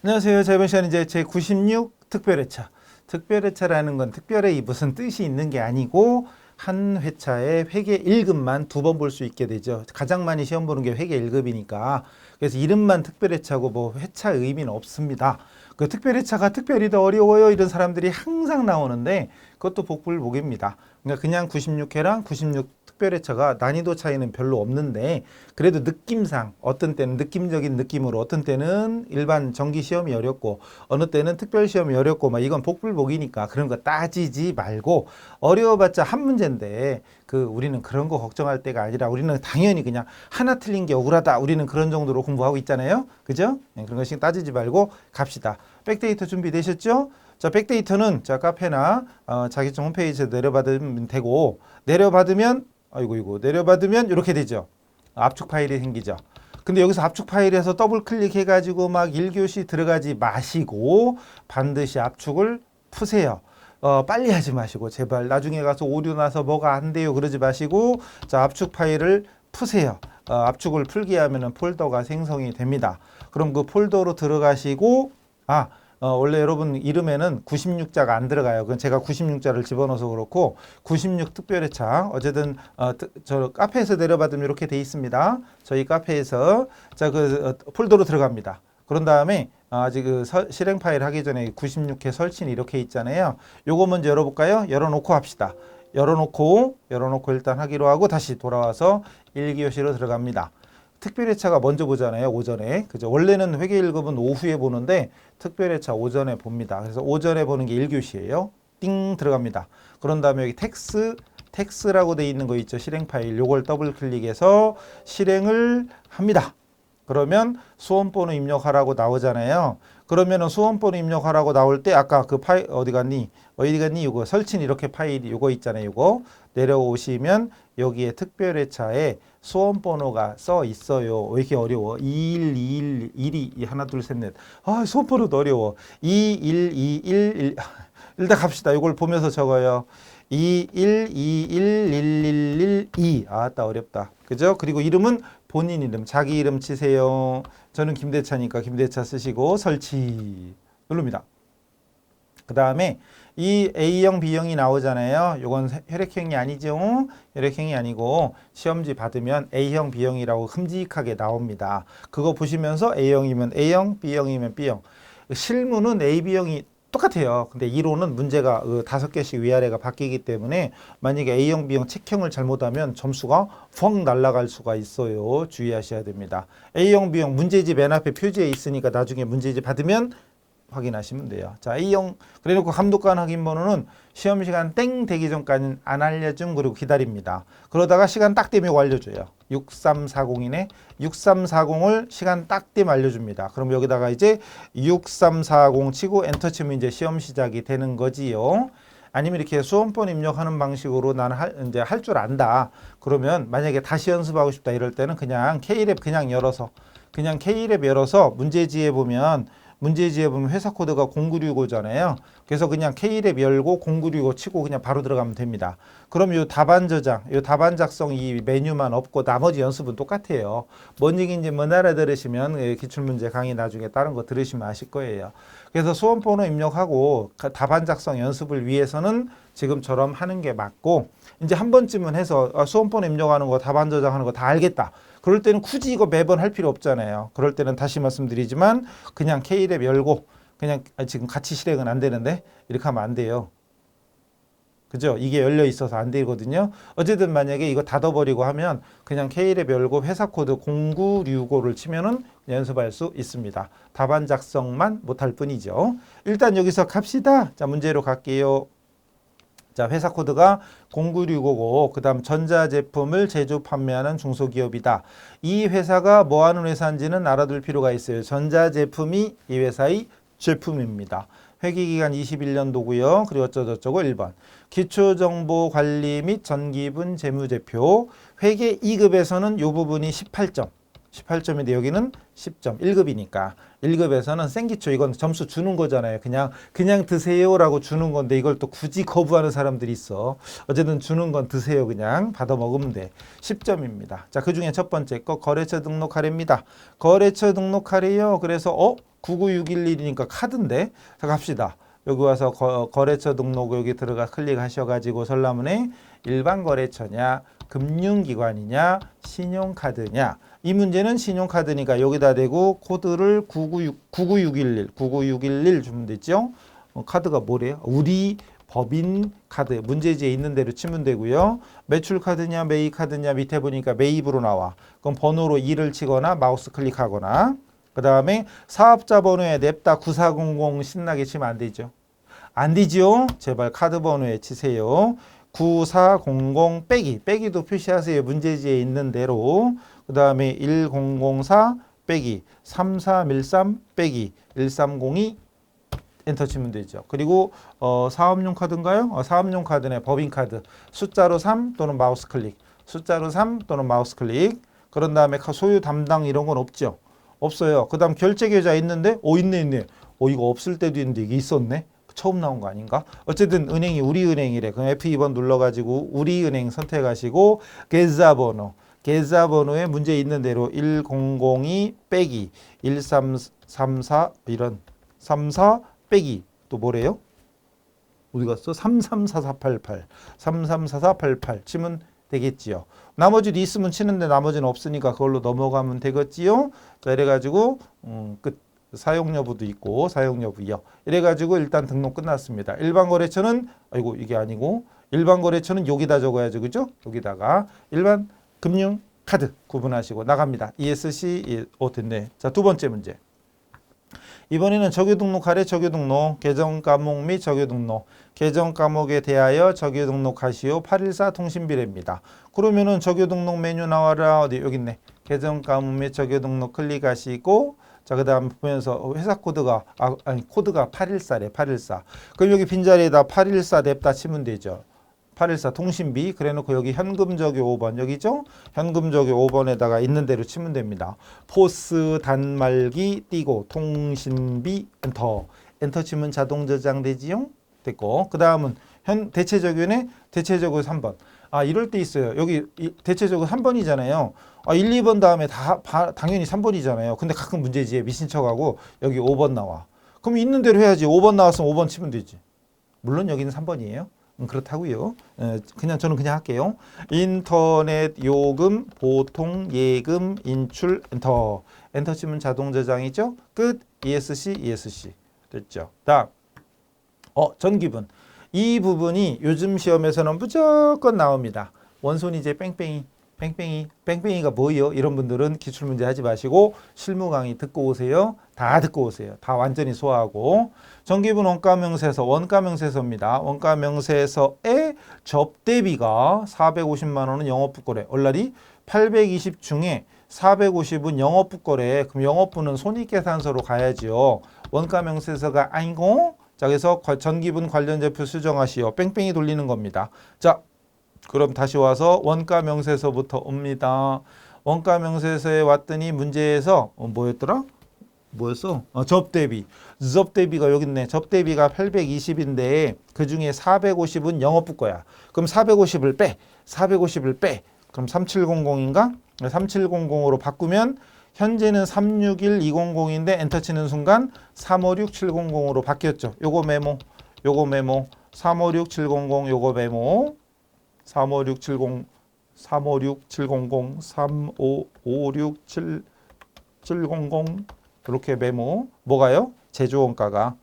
안녕하세요. 자, 이번 시간 이제 제96 특별회차. 특별회차라는 건 특별히 무슨 뜻이 있는 게 아니고 한 회차에 회계 1급만 두 번 볼 수 있게 되죠. 가장 많이 시험 보는 게 회계 1급이니까. 그래서 이름만 특별회차고 뭐 회차 의미는 없습니다. 그 특별회차가 특별히 더 어려워요. 이런 사람들이 항상 나오는데 그것도 복불복입니다. 그러니까 그냥 96회랑 96 특별회차가 난이도 차이는 별로 없는데 그래도 느낌상 어떤 때는 느낌적인 느낌으로 어떤 때는 일반 정기 시험이 어렵고 어느 때는 특별 시험이 어렵고 막 이건 복불복이니까 그런 거 따지지 말고 어려워봤자 한 문제인데 그 우리는 그런 거 걱정할 때가 아니라 우리는 당연히 그냥 하나 틀린 게 억울하다 우리는 그런 정도로 공부하고 있잖아요. 그죠? 그런 거 신경 따지지 말고 갑시다. 백데이터 준비되셨죠? 자, 백데이터는 자 카페나 자기청 홈페이지에 내려받으면 되고 내려받으면 내려받으면 이렇게 되죠. 압축 파일이 생기죠. 근데 여기서 압축 파일에서 더블 클릭해가지고 막 1교시 들어가지 마시고 반드시 압축을 푸세요. 빨리 하지 마시고 제발 나중에 가서 오류 나서 뭐가 안 돼요 그러지 마시고 자 압축 파일을 푸세요. 압축을 풀게 하면은 폴더가 생성이 됩니다. 그럼 그 폴더로 들어가시고 원래 여러분 이름에는 96자가 안 들어가요. 그건 제가 96자를 집어넣어서 그렇고 96 특별회차 어쨌든 저 카페에서 내려받으면 이렇게 돼 있습니다. 저희 카페에서 자 그 폴더로 들어갑니다. 그런 다음에 아직 그 실행 파일 하기 전에 96회 설치는 이렇게 있잖아요. 요거 먼저 열어볼까요? 열어놓고 합시다. 열어놓고 일단 하기로 하고 다시 돌아와서 1교시로 들어갑니다. 특별회차가 먼저 보잖아요. 오전에. 그죠? 원래는 회계 1급은 오후에 보는데 특별회차 오전에 봅니다. 그래서 오전에 보는 게 1교시예요. 띵 들어갑니다. 그런 다음에 여기 텍스라고 돼 있는 거 있죠. 실행 파일. 요걸 더블 클릭해서 실행을 합니다. 그러면 수험번호 입력하라고 나오잖아요. 그러면은 수험번호 입력하라고 나올 때 아까 그 파일 어디 갔니? 이거 설치는 이렇게 파일이 요거 있잖아요. 요거 내려오시면 여기에 특별회차에 수험번호가 써 있어요. 왜 이렇게 어려워? 2121이 하나 둘 셋 넷. 수험번호도 어려워. 21211 일단 갑시다. 이걸 보면서 적어요. 2121112 아따 어렵다. 그죠? 그리고 이름은 본인 이름, 자기 이름 치세요. 저는 김대차니까 김대차 쓰시고 설치 누릅니다. 그 다음에 이 A형, B형이 나오잖아요. 이건 혈액형이 아니죠. 혈액형이 아니고 시험지 받으면 A형, B형이라고 흠직하게 나옵니다. 그거 보시면서 A형이면 A형, B형이면 B형. 실무는 A, B형이 똑같아요. 근데 이론은 문제가 5개씩 위아래가 바뀌기 때문에 만약에 A형, B형 책형을 잘못하면 점수가 펑 날아갈 수가 있어요. 주의하셔야 됩니다. A형, B형 문제집 맨 앞에 표지에 있으니까 나중에 문제집 받으면 확인하시면 돼요. 자, A형 그래놓고 감독관 확인 번호는 시험 시간 땡 되기 전까지는 안 알려줌 그리고 기다립니다. 그러다가 시간 딱 되면 알려줘요. 6340이네. 6340을 시간 딱 되면 알려줍니다. 그럼 여기다가 이제 6340 치고 엔터 치면 이제 시험 시작이 되는 거지요. 아니면 이렇게 수험번 입력하는 방식으로 나는 이제 할 줄 안다. 그러면 만약에 다시 연습하고 싶다 이럴 때는 그냥 K랩 그냥 열어서 문제지에 보면 회사 코드가 0965잖아요. 그래서 그냥 K랩 열고 0965 치고 그냥 바로 들어가면 됩니다. 그럼 요 답안 저장, 요 답안 작성 이 메뉴만 없고 나머지 연습은 똑같아요. 뭔 얘기인지 못 알아들으시면 기출문제 강의 나중에 다른 거 들으시면 아실 거예요. 그래서 수험번호 입력하고 답안 작성 연습을 위해서는 지금처럼 하는 게 맞고 이제 한 번쯤은 해서 수험번호 입력하는 거 답안 저장하는 거 다 알겠다. 그럴 때는 굳이 이거 매번 할 필요 없잖아요. 그럴 때는 다시 말씀드리지만 그냥 K랩 열고 그냥 지금 같이 실행은 안 되는데 이렇게 하면 안 돼요. 그죠? 이게 열려 있어서 안 되거든요. 어쨌든 만약에 이거 닫아버리고 하면 그냥 K랩 열고 회사 코드 0965를 치면은 연습할 수 있습니다. 답안 작성만 못할 뿐이죠. 일단 여기서 갑시다. 자, 문제로 갈게요. 자, 회사 코드가 09655, 그 다음 전자제품을 제조 판매하는 중소기업이다. 이 회사가 뭐 하는 회사인지는 알아둘 필요가 있어요. 전자제품이 이 회사의 제품입니다. 회계기간 21년도고요. 그리고 어쩌고저쩌고 1번. 기초정보관리 및 전기분 재무제표. 회계 2급에서는 이 부분이 18점. 18점인데 여기는 10점. 1급이니까. 1급에서는 생기초 이건 점수 주는 거잖아요. 그냥 드세요라고 주는 건데 이걸 또 굳이 거부하는 사람들이 있어. 어쨌든 주는 건 드세요. 그냥 받아 먹으면 돼. 10점입니다. 자, 그중에 첫 번째 거 거래처 등록 할애입니다. 거래처 등록 할애요. 그래서 99611이니까 카드인데. 자, 갑시다. 여기 와서 거래처 등록 여기 들어가 클릭하셔가지고 설라문에 일반 거래처냐, 금융기관이냐, 신용카드냐. 이 문제는 신용카드니까 여기다 대고 코드를 99611 주면 되죠. 카드가 뭐래요? 우리 법인 카드 문제지에 있는 대로 치면 되고요. 매출 카드냐 매입 카드냐 밑에 보니까 매입으로 나와. 그럼 번호로 2를 치거나 마우스 클릭하거나 그 다음에 사업자 번호에 냅다 9400 신나게 치면 안 되죠. 안 되죠. 제발 카드 번호에 치세요. 9400 빼기도 표시하세요. 문제지에 있는 대로. 그 다음에 1004 빼기 3313 빼기 1302 엔터 치면 되죠. 그리고 사업용 카드인가요? 사업용 카드네. 법인카드. 숫자로 3 또는 마우스 클릭. 숫자로 3 또는 마우스 클릭. 그런 다음에 소유 담당 이런 건 없죠. 없어요. 그 다음 결제 계좌 있는데 있네. 이거 없을 때도 있는데 이게 있었네. 처음 나온 거 아닌가? 어쨌든 은행이 우리은행이래. 그럼 F2번 눌러가지고 우리은행 선택하시고 계좌번호에 문제 있는 대로 1002 빼기 1334 이런 34 빼기 또 뭐래요? 어디 갔어? 334488 치면 되겠지요. 나머지도 있으면 치는데 나머지는 없으니까 그걸로 넘어가면 되겠지요. 자, 이래가지고 끝. 사용 여부도 있고 사용 여부요. 이래가지고 일단 등록 끝났습니다. 일반 거래처는 이게 아니고 일반 거래처는 여기다 적어야죠, 그죠? 여기다가 일반 금융 카드 구분하시고 나갑니다. ESC 됐네. 자, 두 번째 문제. 이번에는 적요 등록 아래 적요 등록, 계정 과목 및 적요 등록, 계정 과목에 대하여 적요 등록하시오 814 통신비례입니다. 그러면은 적요 등록 메뉴 나와라. 어디 여기 있네. 계정 과목 및 적요 등록 클릭하시고 자, 그 다음 보면서 회사 코드가 코드가 814래. 814. 그럼 여기 빈자리에다 814 냅다 치면 되죠. 814 통신비 그래놓고 여기 현금 적요 5번 여기죠. 현금 적요 5번에다가 있는 대로 치면 됩니다. 포스 단말기 띄고 통신비 엔터 치면 자동 저장되지요. 됐고 그 다음은 대체 적요네. 대체 적요 3번. 이럴 때 있어요. 여기 대체 적요 3번이잖아요. 1, 2번 다음에 당연히 3번이잖아요. 근데 가끔 문제지에 미친 척하고 여기 5번 나와. 그럼 있는 대로 해야지. 5번 나왔으면 5번 치면 되지. 물론 여기는 3번이에요. 그렇다고요. 저는 그냥 할게요. 인터넷 요금 보통 예금 인출 엔터 치면 자동 저장이죠. 끝. ESC 됐죠. 다음 전기분. 이 부분이 요즘 시험에서는 무조건 나옵니다. 원손이제 뺑뺑이가 뭐예요? 이런 분들은 기출문제 하지 마시고 실무 강의 듣고 오세요. 다 듣고 오세요. 다 완전히 소화하고. 전기분 원가명세서입니다. 원가명세서의 접대비가 450만 원은 영업부거래. 얼라리 820 중에 450은 영업부거래. 그럼 영업부는 손익계산서로 가야죠. 원가명세서가 아니고 자, 그래서 전기분 관련 제표 수정하시오. 뺑뺑이 돌리는 겁니다. 자, 그럼 다시 와서 원가 명세서부터 옵니다. 원가 명세서에 왔더니 문제에서 뭐였어? 접대비. 접대비가 여기 있네. 접대비가 820인데 그중에 450은 영업부 거야. 그럼 450을 빼. 그럼 3700인가? 3700으로 바꾸면 현재는 361200인데 엔터 치는 순간 356700으로 바뀌었죠. 요거 메모. 356700 요거 메모. 35670 3556700 이렇게 메모. 뭐가요? 제조원가가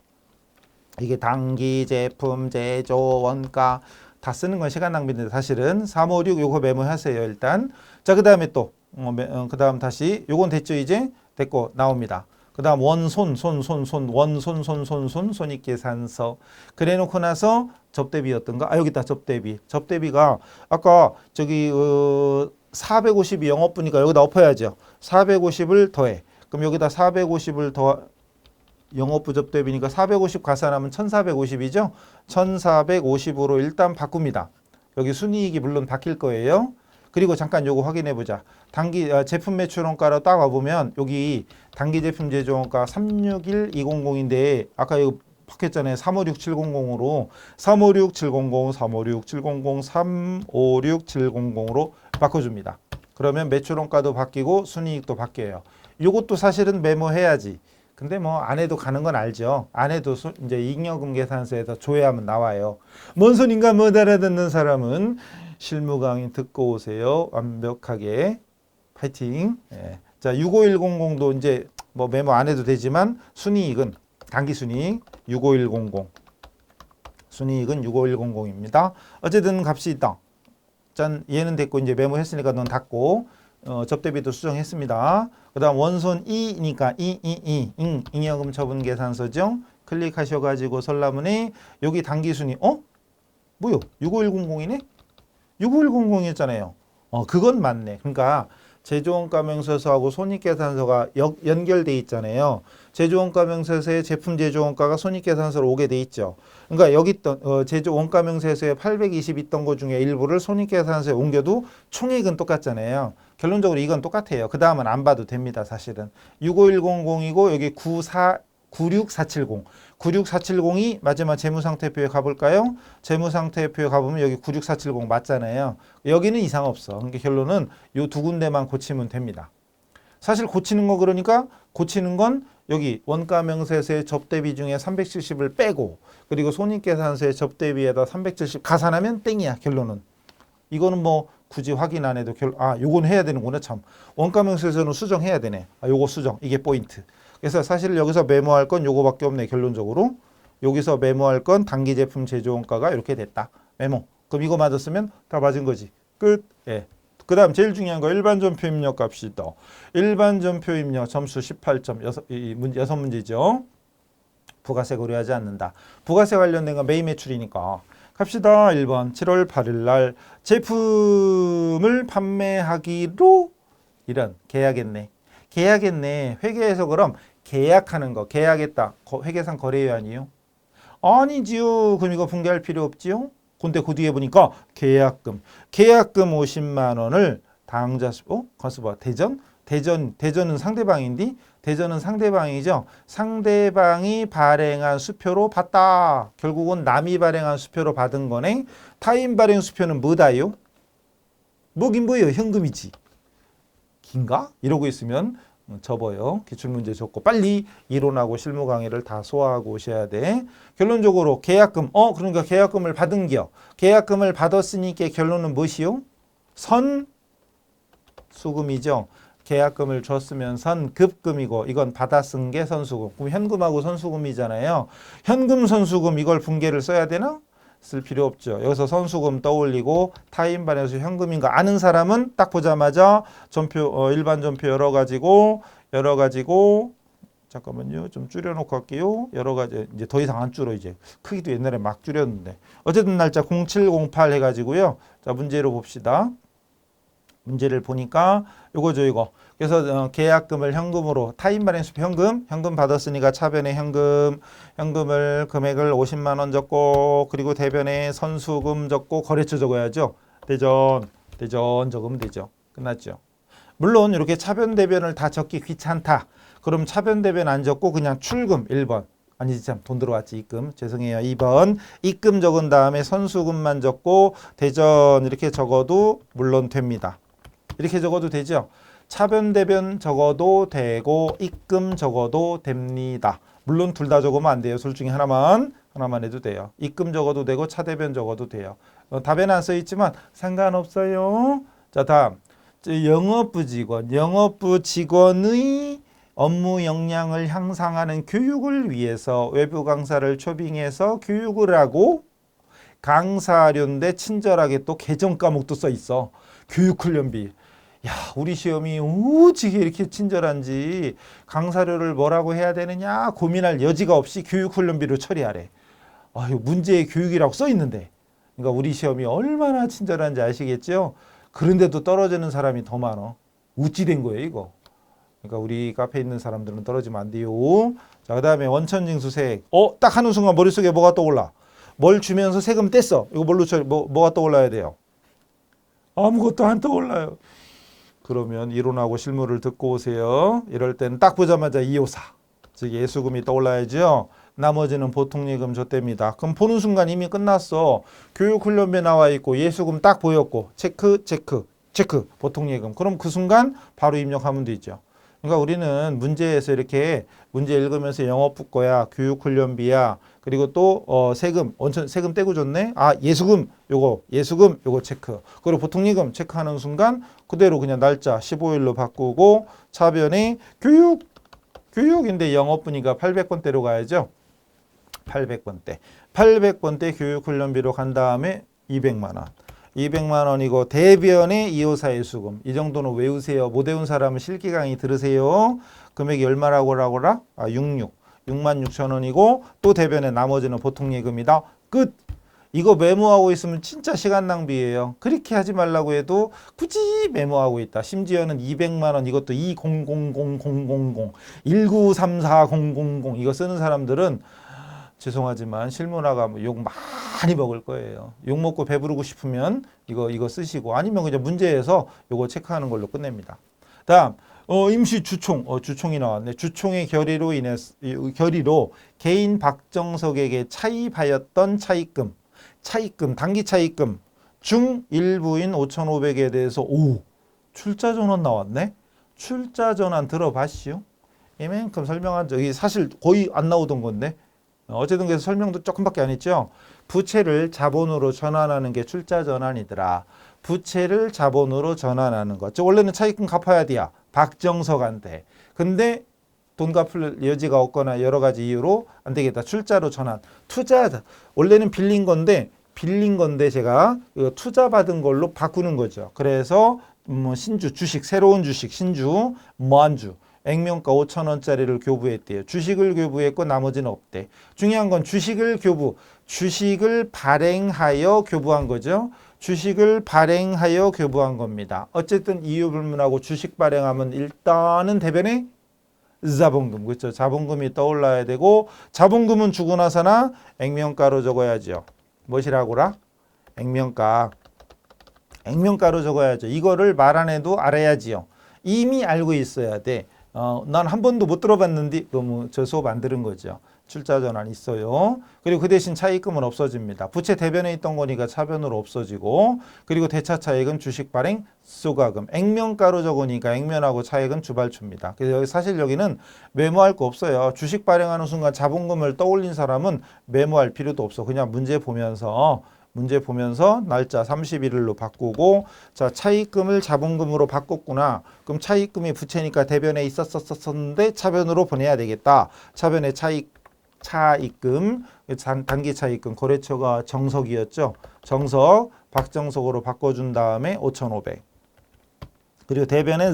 이게 단기 제품 제조원가 다 쓰는 건 시간 낭비인데 사실은 356 요거 메모하세요. 일단 자, 그 다음에 또 그 다음 다시 요건 됐죠. 이제 됐고 나옵니다. 그 다음 손익계산서 그래놓고 나서 접대비였던가? 여기 있다. 접대비가 아까 저기 450이 영업부니까 여기다 엎어야죠. 450을 더해. 그럼 여기다 450을 더 영업부 접대비니까 450 가산하면 1450이죠. 1450으로 일단 바꿉니다. 여기 순이익이 물론 바뀔 거예요. 그리고 잠깐 요거 확인해 보자. 단기 제품 매출원가로 딱 와보면 여기 단기 제품 제조원가 361200인데 아까 이거 바뀌었잖아요. 356700으로 356700으로 바꿔줍니다. 그러면 매출원가도 바뀌고 순이익도 바뀌어요. 요것도 사실은 메모해야지. 근데 뭐 안 해도 가는 건 알죠. 안 해도 이제 잉여금 계산서에서 조회하면 나와요. 뭔 소린가 못 알아듣는 사람은 실무 강의 듣고 오세요. 완벽하게 파이팅. 예. 자, 65100도 이제 뭐 메모 안 해도 되지만 순이익은 단기 순이익 65100. 순이익은 65100입니다. 어쨌든 값이 있다. 짠, 얘는 됐고 이제 메모했으니까 넌 닫고 접대비도 수정했습니다. 그 다음 원손 2니까 잉여금 처분 계산서죠. 클릭하셔가지고 설라문에 여기 단기순위 뭐요? 65100이네? 65100이었잖아요. 그건 맞네. 그러니까 제조원가 명세서하고 손익계산서가 연결돼 있잖아요. 제조원가 명세서에 제품 제조원가가 손익계산서로 오게 돼 있죠. 그러니까 여기 있던 제조원가 명세서에 820 있던 것 중에 일부를 손익계산서에 옮겨도 총액은 똑같잖아요. 결론적으로 이건 똑같아요. 그 다음은 안 봐도 됩니다. 사실은 65100이고 여기 96470 96470이 마지막 재무상태표에 가볼까요? 재무상태표에 가보면 여기 96470 맞잖아요. 여기는 이상 없어. 그러니까 결론은 이 두 군데만 고치면 됩니다. 사실 고치는 거 그러니까 고치는 건 여기 원가명세서의 접대비 중에 370을 빼고 그리고 손익계산서의 접대비에다 370 가산하면 땡이야. 결론은. 이거는 뭐 굳이 확인 안 해도 요건 해야 되는구나 참. 원가명세서는 수정해야 되네. 요거 수정. 이게 포인트. 그래서 사실 여기서 메모할 건 요거밖에 없네. 결론적으로. 여기서 메모할 건 단기 제품 제조원가가 이렇게 됐다. 메모. 그럼 이거 맞았으면 다 맞은 거지. 끝. 예. 그 다음 제일 중요한 거 일반 전표 입력 갑시다. 일반 전표 입력 점수 18점. 6문제죠. 부가세 고려하지 않는다. 부가세 관련된 건 매입 매출이니까. 갑시다. 1번 7월 8일 날 제품을 판매하기로 이런 계약했네. 계약했네. 회계에서 그럼 계약하는 거 계약했다. 회계상 거래요아니요? 아니지요. 그럼 이거 분개할 필요 없지요? 근데 그 뒤에 보니까 계약금 50만 원을 당좌 가서 봐. 대전은 상대방인데 대전은 상대방이죠. 상대방이 발행한 수표로 받다. 결국은 남이 발행한 수표로 받은 거네. 타인 발행 수표는 뭐다요? 뭐긴 뭐예요? 현금이지. 긴가? 이러고 있으면 접어요. 기출문제 적고 빨리 이론하고 실무 강의를 다 소화하고 오셔야 돼. 결론적으로 계약금, 그러니까 계약금을 받은겨. 계약금을 받았으니까 결론은 무엇이요? 선수금이죠. 계약금을 줬으면 선급금이고 이건 받아 쓴 게 선수금. 그럼 현금하고 선수금이잖아요. 현금, 선수금 이걸 분개를 써야 되나? 쓸 필요 없죠. 여기서 선수금 떠올리고 타인 발행수 현금인 거 아는 사람은 딱 보자마자 전표 일반 전표 열어 가지고 잠깐만요. 좀 줄여놓고 할게요. 여러 가지 이제 더 이상 안 줄어 이제 크기도 옛날에 막 줄였는데 어쨌든 날짜 0708 해가지고요. 자 문제로 봅시다. 문제를 보니까 요거죠 이거. 그래서 계약금을 현금으로 타인 발행수표 현금 받았으니까 차변에 현금을 금액을 50만 원 적고 그리고 대변에 선수금 적고 거래처 적어야죠. 대전 적으면 되죠. 끝났죠. 물론 이렇게 차변 대변을 다 적기 귀찮다. 그럼 차변 대변 안 적고 그냥 출금 1번. 아니지 참 돈 들어왔지 입금. 죄송해요. 2번. 입금 적은 다음에 선수금만 적고 대전 이렇게 적어도 물론 됩니다. 이렇게 적어도 되죠. 차변 대변 적어도 되고 입금 적어도 됩니다. 물론 둘 다 적으면 안 돼요. 둘 중에 하나만 해도 돼요. 입금 적어도 되고 차대변 적어도 돼요. 답에는 안 써있지만 상관없어요. 자 다음 영업부 직원의 업무 역량을 향상하는 교육을 위해서 외부 강사를 초빙해서 교육을 하고 강사료인데 친절하게 또 개정 과목도 써 있어. 교육훈련비. 야, 우리 시험이 오지게 이렇게 친절한지 강사료를 뭐라고 해야 되느냐 고민할 여지가 없이 교육훈련비로 처리하래. 아유, 문제에 교육이라고 써 있는데. 그러니까 우리 시험이 얼마나 친절한지 아시겠죠? 그런데도 떨어지는 사람이 더 많아. 우찌 된 거예요, 이거. 그러니까 우리 카페에 있는 사람들은 떨어지면 안 돼요. 자, 그 다음에 원천징수세. 딱 하는 순간 머릿속에 뭐가 떠올라? 뭘 주면서 세금 뗐어. 이거 뭘로 뭐가 떠올라야 돼요? 아무것도 안 떠올라요. 그러면 이론하고 실무를 듣고 오세요. 이럴 때는 딱 보자마자 254. 즉 예수금이 떠올라야죠. 나머지는 보통예금 줬답니다. 그럼 보는 순간 이미 끝났어. 교육훈련비에 나와 있고 예수금 딱 보였고 체크 보통예금. 그럼 그 순간 바로 입력하면 되죠. 그러니까 우리는 문제에서 이렇게 문제 읽으면서 영어 붙고야 교육훈련비야 그리고 또 세금 원천 세금 떼고 줬네. 아 예수금 요거 체크. 그리고 보통예금 체크하는 순간 그대로 그냥 날짜 15일로 바꾸고 차변에 교육인데 영어뿐이니까 800번대로 가야죠. 800번대 교육훈련비로 간 다음에 200만 원. 200만 원이고 대변의 254의 수금. 이 정도는 외우세요. 못 외운 사람은 실기 강의 들으세요. 금액이 얼마라고 하라? 6만 6천 원이고 또 대변의 나머지는 보통 예금이다. 끝. 이거 메모하고 있으면 진짜 시간 낭비예요. 그렇게 하지 말라고 해도 굳이 메모하고 있다. 심지어는 200만 원 이것도 2000000 1934000 이거 쓰는 사람들은 죄송하지만 실무나가 욕 많이 먹을 거예요. 욕 먹고 배부르고 싶으면 이거 쓰시고 아니면 그냥 문제에서 이거 체크하는 걸로 끝냅니다. 다음 임시 주총 주총이 나왔네. 주총의 결의로 개인 박정석에게 차입하였던 차입금 단기 차입금 중 일부인 5,500에 대해서 출자 전환 나왔네. 출자 전환 들어봤시오? 이만큼 설명한 적이 사실 거의 안 나오던 건데 어쨌든 그래서 설명도 조금밖에 안 했죠. 부채를 자본으로 전환하는 게 출자 전환이더라. 부채를 자본으로 전환하는 것. 원래는 차입금 갚아야 돼야 박정석한테. 근데 돈 갚을 여지가 없거나 여러 가지 이유로 안 되겠다. 출자로 전환. 투자하다. 원래는 빌린 건데 제가 투자 받은 걸로 바꾸는 거죠. 그래서 신주 주식 새로운 주식 신주 무한주 액면가 5,000원짜리를 교부했대요. 주식을 교부했고 나머지는 없대. 중요한 건 주식을 발행하여 교부한 거죠. 주식을 발행하여 교부한 겁니다. 어쨌든 이유 불문하고 주식 발행하면 일단은 대변에 자본금, 그렇죠? 자본금이 떠올라야 되고 자본금은 주고 나서나 액면가로 적어야죠. 무엇이라고라? 액면가로 적어야죠. 이거를 말 안 해도 알아야지요. 이미 알고 있어야 돼. 난 한 번도 못 들어봤는데 너무 저 수업 안 들은 거죠. 출자 전환 있어요. 그리고 그 대신 차입금은 없어집니다. 부채 대변에 있던 거니까 차변으로 없어지고 그리고 대차 차익은 주식 발행 소가금 액면가로 적으니까 액면하고 차익은 주발초입니다. 그래서 사실 여기는 메모할 거 없어요. 주식 발행하는 순간 자본금을 떠올린 사람은 메모할 필요도 없어. 그냥 문제 보면서 날짜 31일로 바꾸고 자 차입금을 자본금으로 바꿨구나. 그럼 차입금이 부채니까 대변에 있었었는데 차변으로 보내야 되겠다. 차변에 차입금 단기 차입금 거래처가 정석이었죠. 정석 박정석으로 바꿔준 다음에 5,500 그리고 대변에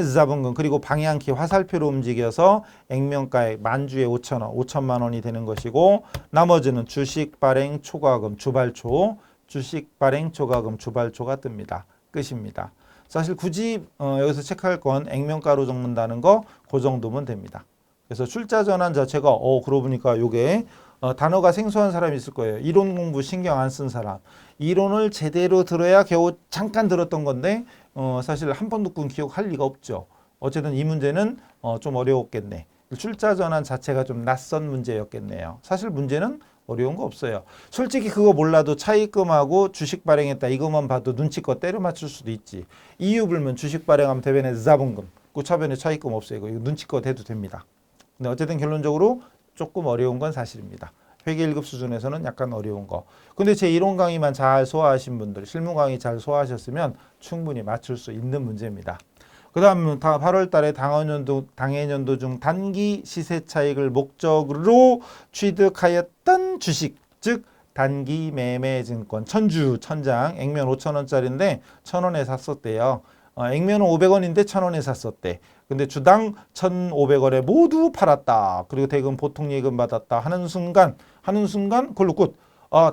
자본금 그리고 방향키 화살표로 움직여서 액면가액 만주에 5,000원 5천만 원이 되는 것이고 나머지는 주식 발행 초과금 주발초 주발초가 뜹니다. 끝입니다. 사실 굳이 여기서 체크할 건 액면가로 적는다는 거 그 정도면 됩니다. 그래서 출자 전환 자체가 그러고 보니까 요게 단어가 생소한 사람이 있을 거예요. 이론 공부 신경 안 쓴 사람. 이론을 제대로 들어야 겨우 잠깐 들었던 건데 사실 한 번 듣고는 기억할 리가 없죠. 어쨌든 이 문제는 좀 어려웠겠네. 출자 전환 자체가 좀 낯선 문제였겠네요. 사실 문제는 어려운 거 없어요. 솔직히 그거 몰라도 차입금하고 주식 발행했다 이것만 봐도 눈치껏 때려 맞출 수도 있지. 이유 불문 주식 발행하면 대변에 자본금, 그 차변에 차입금 없어요. 이거 눈치껏 해도 됩니다. 근데 어쨌든 결론적으로 조금 어려운 건 사실입니다. 회계 1급 수준에서는 약간 어려운 거. 근데 제 이론 강의만 잘 소화하신 분들, 실무 강의 잘 소화하셨으면 충분히 맞출 수 있는 문제입니다. 그 다음 8월 달에 당해년도 중 단기 시세 차익을 목적으로 취득하였던 주식, 즉 단기 매매 증권, 천장, 액면 5,000원짜리인데 1,000원에 샀었대요. 액면은 500원인데 1,000원에 샀었대. 근데 주당 1,500원에 모두 팔았다. 그리고 대금 보통 예금 받았다. 하는 순간 그걸로 끝.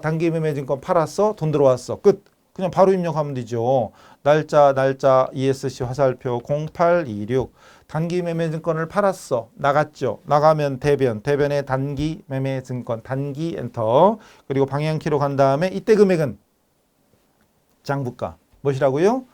단기 매매 증권 팔았어. 돈 들어왔어. 끝. 그냥 바로 입력하면 되죠. 날짜 ESC 화살표 0826 단기 매매 증권을 팔았어. 나갔죠. 나가면 대변에 단기 매매 증권 단기 엔터 그리고 방향키로 간 다음에 이때 금액은 장부가 무엇이라고요?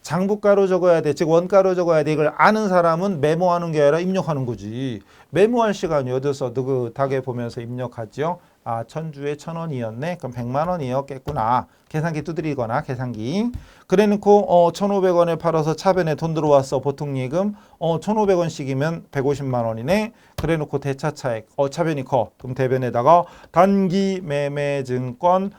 장부가로 적어야 돼. 즉 원가로 적어야 돼. 이걸 아는 사람은 메모하는 게 아니라 입력하는 거지. 메모할 시간이 어디서 느긋하게 보면서 입력하죠. 아, 천주에 1,000원이었네. 그럼 100만 원이었겠구나. 계산기 두드리거나 계산기. 그래 놓고 1,500원에 팔아서 차변에 돈 들어왔어. 보통 예금 1,500원씩이면 150만 원이네. 그래 놓고 대차 차액 차변이 커. 그럼 대변에다가 단기 매매 증권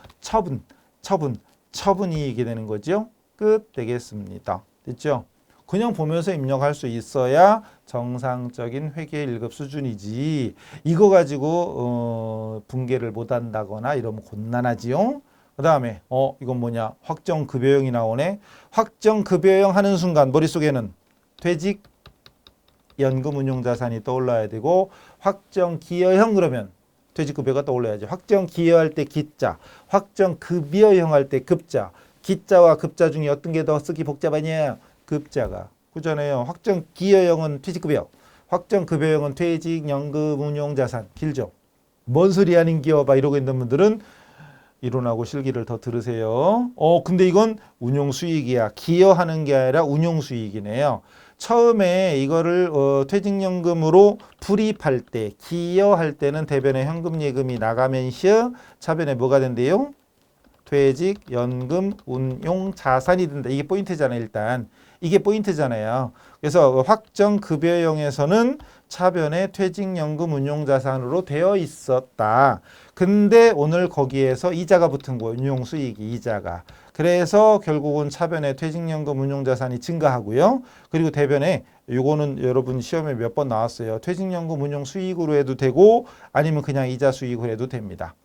처분이익이 되는 거죠. 끝 되겠습니다. 됐죠? 그냥 보면서 입력할 수 있어야 정상적인 회계 1급 수준이지. 이거 가지고 분계를 못 한다거나 이러면 곤란하지요. 그 다음에 이건 뭐냐? 확정급여형이 나오네. 확정급여형 하는 순간 머릿속에는 퇴직 연금운용자산이 떠올라야 되고, 확정기여형 그러면 퇴직급여가 떠올라야지. 확정기여할 때 기자, 확정급여형 할 때 급자. 기자와 급자 중에 어떤 게 더 쓰기 복잡하냐? 급자가. 그잖아요. 확정기여형은 퇴직급여, 확정급여형은 퇴직연금운용자산. 길죠? 뭔 소리 하는 기여봐 이러고 있는 분들은 이론하고 실기를 더 들으세요. 근데 이건 운용수익이야. 기여하는 게 아니라 운용수익이네요. 처음에 이거를 퇴직연금으로 불입할 때, 기여할 때는 대변에 현금예금이 나가면서 차변에 뭐가 된대요? 퇴직연금운용자산이 된다. 이게 포인트잖아요. 일단 이게 포인트잖아요. 그래서 확정급여형에서는 차변에 퇴직연금운용자산으로 되어 있었다. 근데 오늘 거기에서 이자가 붙은 거예요. 운용수익이 이자가. 그래서 결국은 차변에 퇴직연금운용자산이 증가하고요. 그리고 대변에 요거는 여러분 시험에 몇 번 나왔어요. 퇴직연금운용수익으로 해도 되고 아니면 그냥 이자 수익으로 해도 됩니다.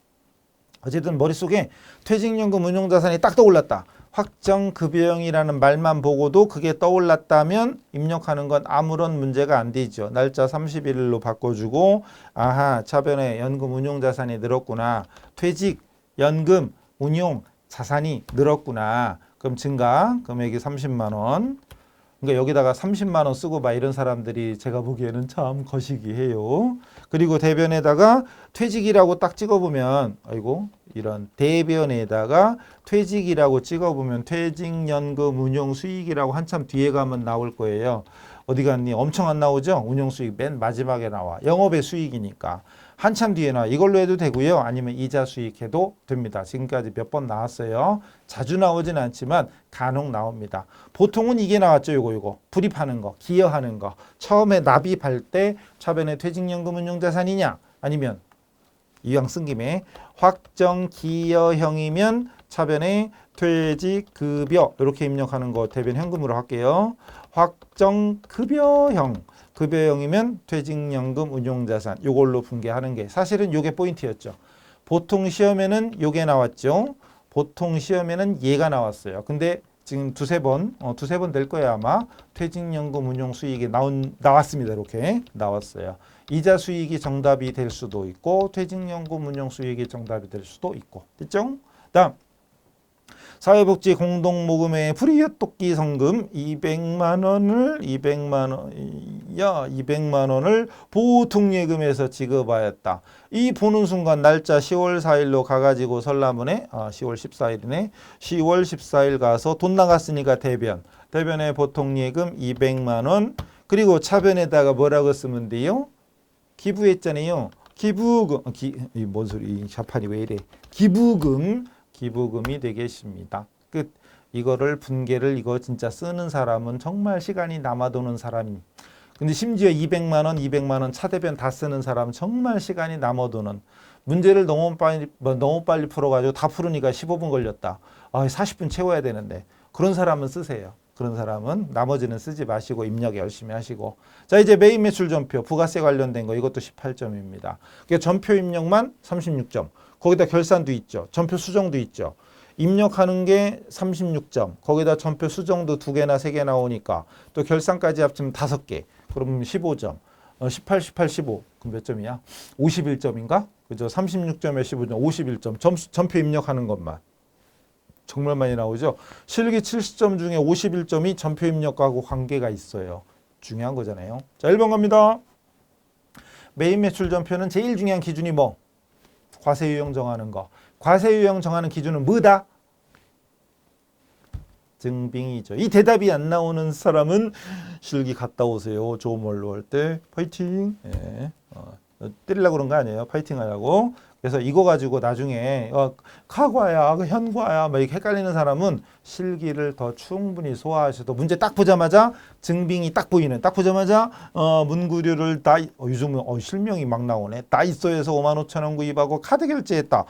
어쨌든 머릿속에 퇴직연금 운용자산이 딱 떠올랐다. 확정급여형이라는 말만 보고도 그게 떠올랐다면 입력하는 건 아무런 문제가 안 되죠. 날짜 31일로 바꿔주고 아하 차변에 연금 운용자산이 늘었구나. 퇴직연금 운용자산이 늘었구나. 그럼 증가 금액이 30만 원. 그러니까 여기다가 30만 원 쓰고 봐 이런 사람들이 제가 보기에는 참 거시기해요. 그리고 대변에다가 퇴직이라고 딱 찍어보면 아이고 이런 대변에다가 퇴직이라고 찍어보면 퇴직연금 운용수익이라고 한참 뒤에 가면 나올 거예요. 어디 갔니? 엄청 안 나오죠? 운용수익 맨 마지막에 나와. 영업의 수익이니까. 한참 뒤에 나와. 이걸로 해도 되고요. 아니면 이자 수익해도 됩니다. 지금까지 몇 번 나왔어요. 자주 나오진 않지만 간혹 나옵니다. 보통은 이게 나왔죠. 요거 불입하는 거, 기여하는 거. 처음에 납입할 때 차변에 퇴직연금 운용자산이냐 아니면 이왕 쓴 김에 확정기여형이면 차변에 퇴직급여 이렇게 입력하는 거 대변 현금으로 할게요. 확정급여형 급여형이면 퇴직연금 운용자산 요걸로 분계하는 게 사실은 요게 포인트였죠. 보통 시험에는 요게 나왔죠. 보통 시험에는 얘가 나왔어요. 근데 지금 두세 번 될 거예요 아마. 퇴직연금 운용수익이 나왔습니다. 이렇게 나왔어요. 이자 수익이 정답이 될 수도 있고 퇴직연금 운용수익이 정답이 될 수도 있고. 됐죠? 다음 사회복지 공동모금회 불이웃돕기 성금 200만 원을 보통예금에서 지급하였다. 이 보는 순간 날짜 10월 4일로 가가지고 설라문에 10월 14일이네. 10월 14일 가서 돈 나갔으니까 대변에 보통예금 200만 원 그리고 차변에다가 뭐라고 쓰면 돼요? 기부했잖아요. 기부금 뭔 소리 자판이 왜 이래? 기부금이 되겠습니다. 끝. 이거를 분계를 이거 진짜 쓰는 사람은 정말 시간이 남아도는 사람이. 근데 심지어 200만 원 차대변 다 쓰는 사람은 정말 시간이 남아도는. 문제를 너무 빨리 풀어가지고 다 풀으니까 15분 걸렸다. 40분 채워야 되는데. 그런 사람은 쓰세요. 그런 사람은 나머지는 쓰지 마시고 입력 열심히 하시고. 자 이제 메인 매출 전표 부가세 관련된 거 이것도 18점입니다. 그러니까 전표 입력만 36점. 거기다 결산도 있죠. 전표 수정도 있죠. 입력하는 게 36점. 거기다 전표 수정도 2개나 3개 나오니까 또 결산까지 합치면 5개. 그럼 15점. 18, 15. 그럼 몇 점이야? 51점인가? 그죠? 36점에 15점, 51점. 전표 입력하는 것만. 정말 많이 나오죠. 실기 70점 중에 51점이 전표 입력하고 관계가 있어요. 중요한 거잖아요. 자, 1번 갑니다. 메인 매출 전표는 제일 중요한 기준이 뭐? 과세 유형 정하는 거. 과세 유형 정하는 기준은 뭐다? 증빙이죠. 이 대답이 안 나오는 사람은 실기 갔다 오세요. 좋은 말로 할 때 파이팅. 예. 때리려고 그런 거 아니에요. 파이팅 하라고. 그래서 이거 가지고 나중에 카과야, 현과야 막 이렇게 헷갈리는 사람은 실기를 더 충분히 소화하셔도 문제 딱 보자마자 증빙이 딱 보이는 딱 보자마자 문구류를 다 요즘은 실명이 막 나오네. 다이소에서 55,000원 구입하고 카드 결제했다.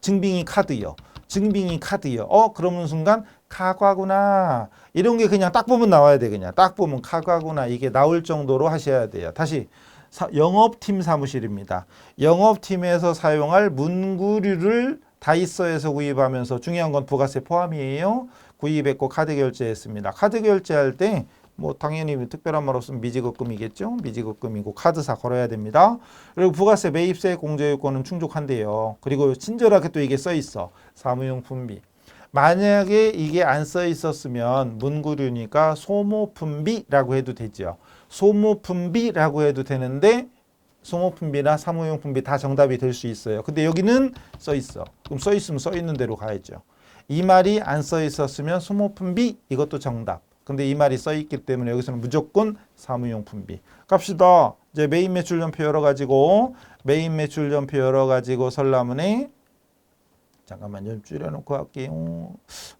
증빙이 카드요. 증빙이 카드요. 그러는 순간 카과구나. 이런 게 그냥 딱 보면 나와야 돼. 그냥 딱 보면 카과구나. 이게 나올 정도로 하셔야 돼요. 다시 영업팀 사무실입니다. 영업팀에서 사용할 문구류를 다이소에서 구입하면서 중요한 건 부가세 포함이에요. 구입했고 카드 결제했습니다. 카드 결제할 때 뭐 당연히 특별한 말 없으면 미지급금이겠죠. 미지급금이고 카드사 걸어야 됩니다. 그리고 부가세 매입세 공제요건은 충족한대요. 그리고 친절하게 또 이게 써 있어. 사무용품비. 만약에 이게 안 써 있었으면 문구류니까 소모품비라고 해도 되죠. 소모품비라고 해도 되는데 소모품비나 사무용품비 다 정답이 될 수 있어요. 근데 여기는 써 있어. 그럼 써 있으면 써 있는 대로 가야죠. 이 말이 안 써 있었으면 소모품비 이것도 정답. 근데 이 말이 써 있기 때문에 여기서는 무조건 사무용품비. 갑시다. 이제 메인 매출연표 열어가지고 설라문에 잠깐만 좀 줄여놓고 할게요.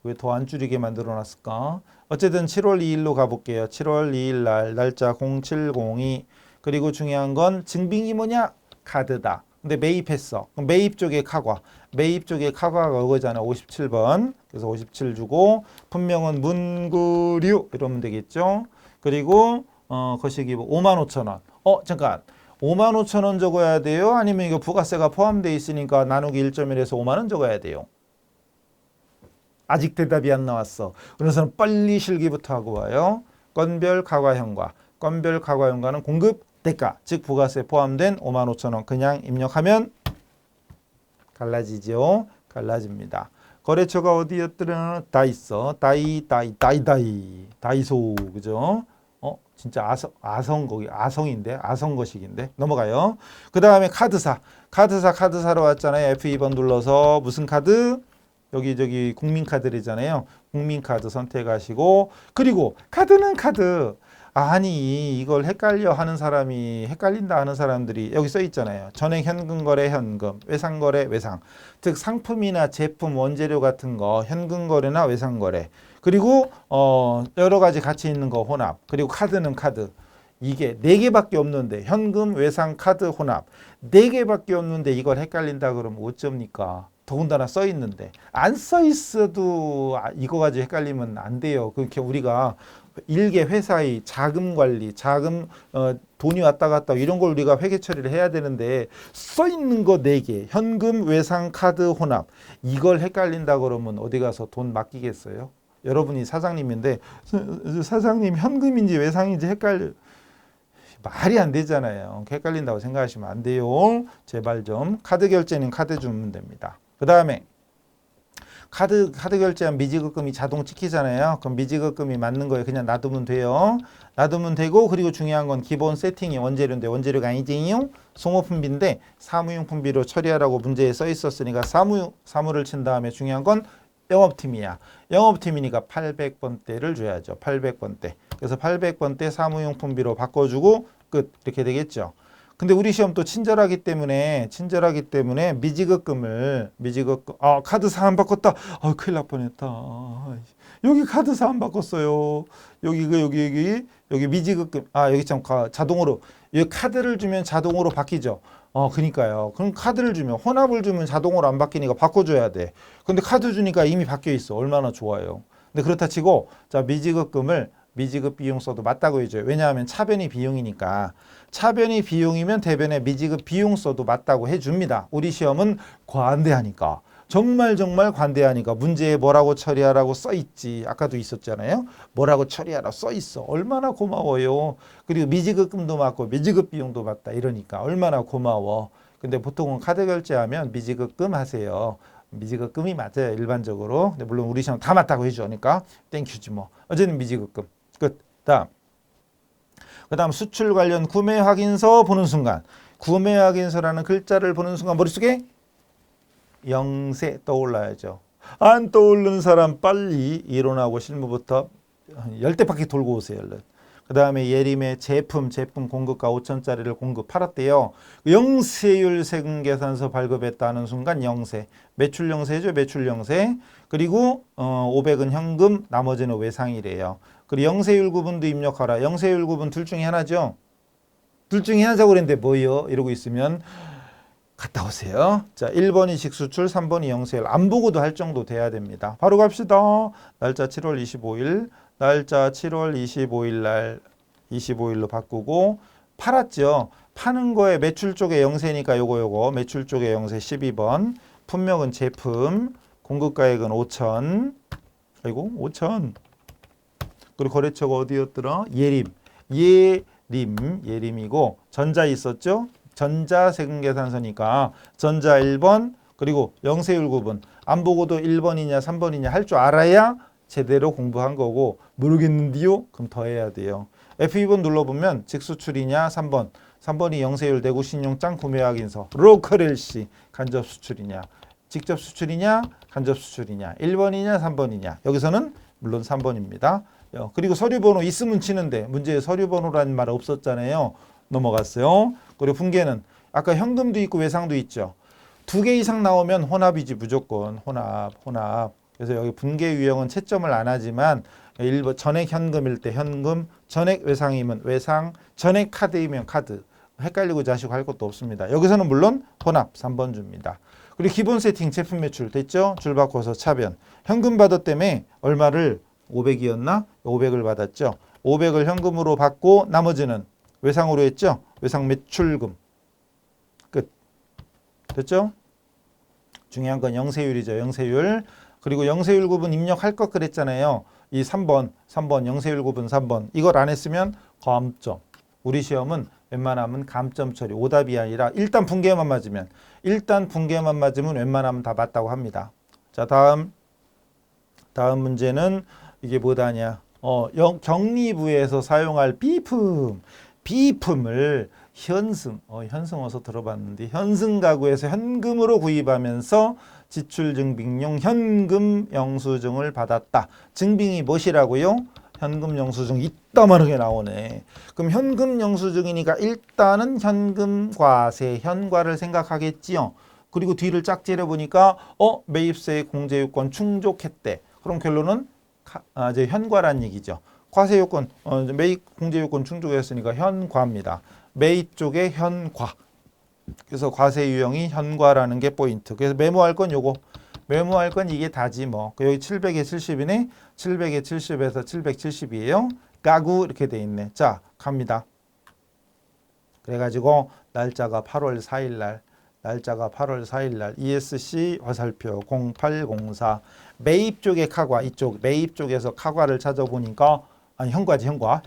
왜 더 안 줄이게 만들어놨을까? 어쨌든 7월 2일로 가볼게요. 7월 2일 날 날짜 0702 그리고 중요한 건 증빙이 뭐냐? 카드다. 근데 매입했어. 그럼 매입 쪽에 카과. 매입 쪽에 카과가 그거잖아. 57번. 그래서 57 주고 분명은 문구류 이러면 되겠죠. 그리고 거시기부 55,000원. 잠깐. 55,000원 적어야 돼요? 아니면 이거 부가세가 포함되어 있으니까 나누기 1.1에서 5만 원 적어야 돼요? 아직 대답이 안 나왔어. 그래서 빨리 실기부터 하고 와요. 건별 가과현과. 건별 가과현과는 공급 대가, 즉 부가세 포함된 55,000원 그냥 입력하면 갈라지죠. 갈라집니다. 거래처가 어디였더라? 다이소, 다이소, 그죠? 진짜 아성인데, 아성거식인데. 넘어가요. 그 다음에 카드사로 왔잖아요. F2번 눌러서 무슨 카드? 여기 국민카드잖아요. 국민카드 선택하시고, 그리고 카드는 카드. 아니 이걸 헷갈린다 하는 사람들이 여기 써 있잖아요. 전액 현금 거래 현금, 외상 거래 외상. 즉 상품이나 제품, 원재료 같은 거 현금 거래나 외상 거래. 그리고 여러 가지 가치 있는 거 혼합. 그리고 카드는 카드. 이게 4개밖에 없는데 현금, 외상, 카드, 혼합. 4개밖에 없는데 이걸 헷갈린다 그러면 어쩝니까? 더군다나 써 있는데 안 써 있어도 이거 가지고 헷갈리면 안 돼요. 그렇게 우리가 일개 회사의 자금 관리, 돈이 왔다 갔다 이런 걸 우리가 회계 처리를 해야 되는데 써 있는 거 4개, 현금, 외상, 카드, 혼합. 이걸 헷갈린다 그러면 어디 가서 돈 맡기겠어요? 여러분이 사장님인데 사장님 현금인지 외상인지 말이 안 되잖아요. 헷갈린다고 생각하시면 안 돼요. 제발 좀. 카드 결제는 카드 주면 됩니다. 그 다음에 카드 결제한 미지급금이 자동 찍히잖아요. 그럼 미지급금이 맞는 거에 그냥 놔두면 돼요. 놔두면 되고, 그리고 중요한 건 기본 세팅이 원재료인데 원재료가 아니지요. 소모품비인데 사무용품비로 처리하라고 문제에 써 있었으니까 사무를 친 다음에 중요한 건 영업팀이야. 영업팀이니까 800번대를 줘야죠. 800번대. 그래서 800번대 사무용품비로 바꿔주고 끝. 이렇게 되겠죠. 근데 우리 시험 또 친절하기 때문에 미지급금을 카드사 안 바꿨다. 큰일 날 뻔했다. 여기 카드사 안 바꿨어요. 여기 미지급금. 여기 참 자동으로 여기 카드를 주면 자동으로 바뀌죠. 그러니까요. 그럼 카드를 주면 혼합을 주면 자동으로 안 바뀌니까 바꿔줘야 돼. 근데 카드 주니까 이미 바뀌어 있어. 얼마나 좋아요. 근데 그렇다 치고 자 미지급금을 미지급 비용 써도 맞다고 해줘요. 왜냐하면 차변이 비용이니까. 차변이 비용이면 대변에 미지급 비용 써도 맞다고 해줍니다. 우리 시험은 관대하니까. 정말 관대하니까 문제에 뭐라고 처리하라고 써있지. 아까도 있었잖아요. 뭐라고 처리하라고 써있어. 얼마나 고마워요. 그리고 미지급금도 맞고 미지급 비용도 맞다. 이러니까 얼마나 고마워. 근데 보통은 카드 결제하면 미지급금 하세요. 미지급금이 맞아요. 일반적으로. 근데 물론 우리 시험 다 맞다고 해주니까 땡큐지 뭐. 어쨌든 미지급금. 끝. 그 다음 수출 관련 구매 확인서 보는 순간, 구매 확인서라는 글자를 보는 순간 머릿속에 영세 떠올라야죠. 안 떠오르는 사람 빨리 이론하고 실무부터 10대 바퀴 돌고 오세요. 얼른. 그 다음에 예림의 제품 공급가 5천짜리를 팔았대요. 영세율 세금 계산서 발급했다는 순간 영세, 매출 영세죠, 매출 영세. 그리고 500은 현금, 나머지는 외상이래요. 그리고 영세율 구분도 입력하라. 영세율 구분 둘 중에 하나죠. 둘 중에 하자고 그랬는데 뭐요? 이러고 있으면 갔다 오세요. 자, 1번이 직수출, 3번이 영세율. 안 보고도 할 정도 돼야 됩니다. 바로 갑시다. 날짜 7월 25일, 날짜 7월 25일 날 25일로 바꾸고 팔았죠. 파는 거에 매출 쪽에 영세니까 요거 매출 쪽에 영세 12번. 품목은 제품, 공급가액은 5천. 아이고 5천. 그리고 거래처가 어디였더라? 예림이고 전자 있었죠? 전자 세금 계산서니까 전자 1번 그리고 영세율 구분 안 보고도 1번이냐 3번이냐 할 줄 알아야 제대로 공부한 거고 모르겠는데요? 그럼 더 해야 돼요. F2번 눌러보면 직수출이냐 3번 3번이 영세율 내구 신용장 구매 확인서 로컬 LC 간접 수출이냐 직접 수출이냐 간접 수출이냐 1번이냐 3번이냐 여기서는 물론 3번입니다. 그리고 서류번호 있으면 치는데 문제에 서류번호라는 말 없었잖아요. 넘어갔어요. 그리고 분계는 아까 현금도 있고 외상도 있죠. 2개 이상 나오면 혼합이지 무조건 혼합. 그래서 여기 분계 유형은 채점을 안 하지만 전액 현금일 때 현금, 전액 외상이면 외상, 전액 카드이면 카드. 헷갈리고 자시고 할 것도 없습니다. 여기서는 물론 혼합 3번 줍니다. 그리고 기본 세팅 제품 매출 됐죠? 줄 바꿔서 차변. 현금 받았다며 얼마를 500이었나? 500을 받았죠. 500을 현금으로 받고 나머지는 외상으로 했죠? 외상 매출금. 끝. 됐죠? 중요한 건 영세율이죠. 영세율. 그리고 영세율 구분 입력할 것 그랬잖아요. 이 3번 영세율 구분 3번. 이걸 안 했으면 감점. 우리 시험은 웬만하면 감점 처리. 오답이 아니라 일단 분계만 맞으면 웬만하면 다 맞다고 합니다. 자, 다음 문제는 이게 뭐다냐? 격리부에서 사용할 비품을 현승 어서 들어봤는데 현승 가구에서 현금으로 구입하면서 지출 증빙용 현금 영수증을 받았다. 증빙이 무엇이라고요? 현금 영수증 이따만하게 나오네. 그럼 현금 영수증이니까 일단은 현금 과세 현과를 생각하겠지요. 그리고 뒤를 쫙 째려보니까 매입세 공제요건 충족했대. 그럼 결론은 이제 현과란 얘기죠. 과세 요건 매입 공제 요건 충족했으니까 현과입니다. 매입 쪽에 현과. 그래서 과세 유형이 현과라는 게 포인트. 그래서 메모할 건 요거. 메모할 건 이게 다지 뭐. 여기 700에 70이네. 700에 70에서 770이에요. 가구 이렇게 돼 있네. 자, 갑니다. 그래가지고 날짜가 8월 4일 날 ESC 화살표 0804 매입 쪽에 카과 이쪽 매입 쪽에서 카과를 찾아보니까 아니 현과지 현과